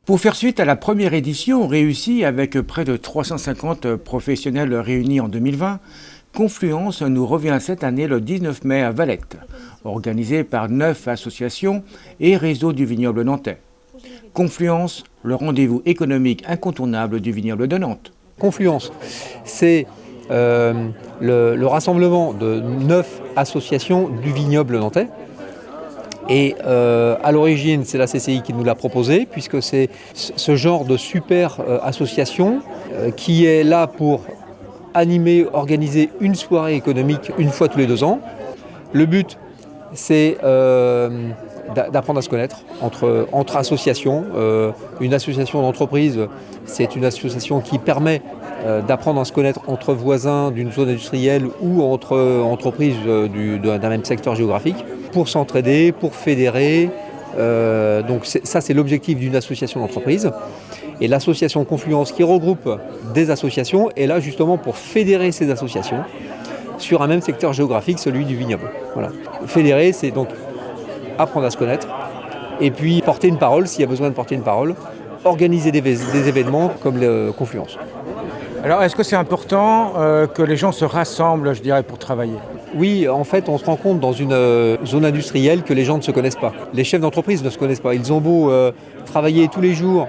Pour faire suite à la première édition réussie avec près de 350 professionnels réunis en 2020, Confluence nous revient cette année le 19 mai à Valette, organisée par 9 associations et réseaux du vignoble nantais. Confluence, le rendez-vous économique incontournable du vignoble de Nantes. Confluence, c'est le rassemblement de 9 associations du vignoble nantais. Et à l'origine, c'est la CCI qui nous l'a proposé, puisque c'est ce genre de super association qui est là pour animer, organiser une soirée économique une fois tous les 2 ans. Le but, c'est d'apprendre à se connaître entre associations. Une association d'entreprise, c'est une association qui permet d'apprendre à se connaître entre voisins d'une zone industrielle ou entre entreprises d'un même secteur géographique, pour s'entraider, pour fédérer. Donc ça, c'est l'objectif d'une association d'entreprise. Et l'association Confluence, qui regroupe des associations, est là justement pour fédérer ces associations sur un même secteur géographique, celui du vignoble. Voilà. Fédérer, c'est donc apprendre à se connaître, et puis porter une parole, s'il y a besoin de porter une parole, organiser des événements comme le Confluence. Alors, est-ce que c'est important que les gens se rassemblent, je dirais, pour travailler ? Oui, en fait, on se rend compte dans une zone industrielle que les gens ne se connaissent pas. Les chefs d'entreprise ne se connaissent pas. Ils ont beau travailler tous les jours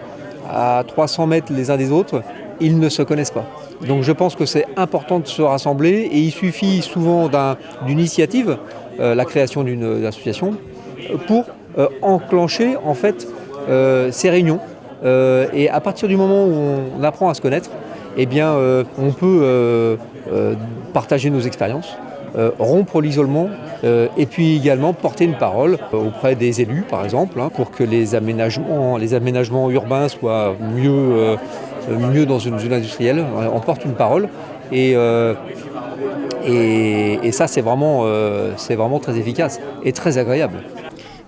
à 300 mètres les uns des autres, ils ne se connaissent pas. Donc je pense que c'est important de se rassembler, et il suffit souvent d'une initiative, la création d'une association, pour enclencher en fait ces réunions. Et à partir du moment où on apprend à se connaître, eh bien, on peut partager nos expériences, rompre l'isolement, et puis également porter une parole auprès des élus, par exemple, pour que les aménagements urbains soient mieux dans une zone industrielle. On porte une parole, et ça, c'est vraiment très efficace et très agréable.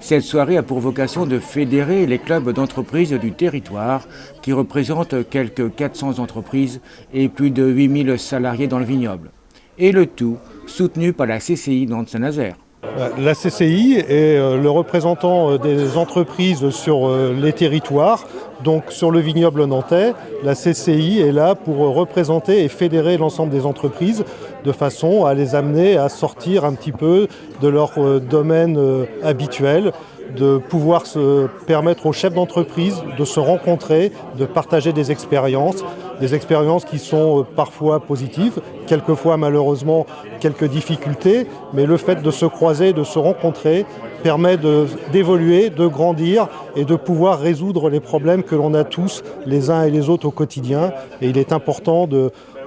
Cette soirée a pour vocation de fédérer les clubs d'entreprises du territoire qui représentent quelques 400 entreprises et plus de 8000 salariés dans le vignoble. Et le tout soutenu par la CCI Nantes-Saint-Nazaire. La CCI est le représentant des entreprises sur les territoires. Donc sur le vignoble nantais, la CCI est là pour représenter et fédérer l'ensemble des entreprises de façon à les amener à sortir un petit peu de leur domaine habituel, de pouvoir se permettre aux chefs d'entreprise de se rencontrer, de partager des expériences qui sont parfois positives, quelquefois malheureusement quelques difficultés, mais le fait de se croiser, de se rencontrer, permet d'évoluer, de grandir et de pouvoir résoudre les problèmes que l'on a tous les uns et les autres au quotidien. Et il est important,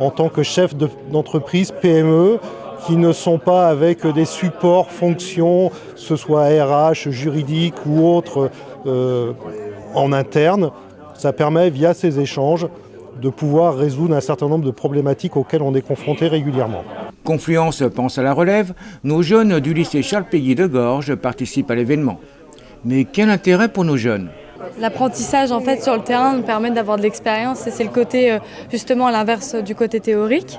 en tant que chef d'entreprise PME, qui ne sont pas avec des supports, fonctions, que ce soit RH, juridique ou autre, en interne, ça permet via ces échanges de pouvoir résoudre un certain nombre de problématiques auxquelles on est confronté régulièrement. Confluence pense à la relève, nos jeunes du lycée Charles-Péguy de Gorges participent à l'événement. Mais quel intérêt pour nos jeunes ? L'apprentissage en fait sur le terrain nous permet d'avoir de l'expérience, et c'est le côté justement à l'inverse du côté théorique.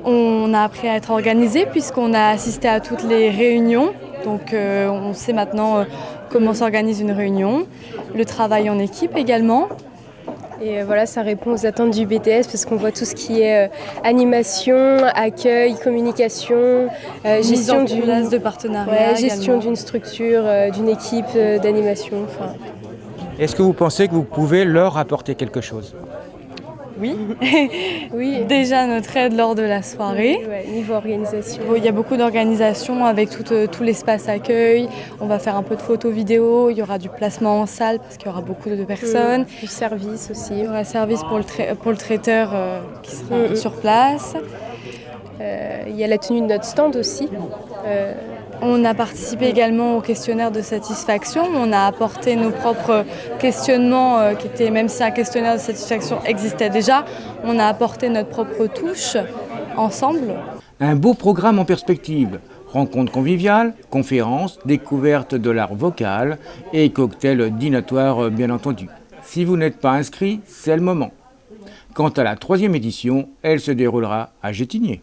On a appris à être organisé puisqu'on a assisté à toutes les réunions, donc on sait maintenant comment s'organise une réunion, le travail en équipe également. Et voilà, ça répond aux attentes du BTS parce qu'on voit tout ce qui est animation, accueil, communication, gestion de partenariat, gestion d'une structure, d'une équipe d'animation. Enfin. Est-ce que vous pensez que vous pouvez leur apporter quelque chose ? Oui. Oui. Déjà notre aide lors de la soirée. Ouais, niveau organisation. Bon, il y a beaucoup d'organisation avec tout l'espace accueil. On va faire un peu de photos vidéo. Il y aura du placement en salle parce qu'il y aura beaucoup de personnes. Du service aussi. Il y aura service pour le traiteur qui sera sur place. Il y a la tenue de notre stand aussi. On a participé également au questionnaire de satisfaction. On a apporté nos propres questionnements qui étaient, même si un questionnaire de satisfaction existait déjà, on a apporté notre propre touche ensemble. Un beau programme en perspective. Rencontres conviviales, conférences, découverte de l'art vocal et cocktail dînatoire bien entendu. Si vous n'êtes pas inscrit, c'est le moment. Quant à la 3e édition, elle se déroulera à Gétigné.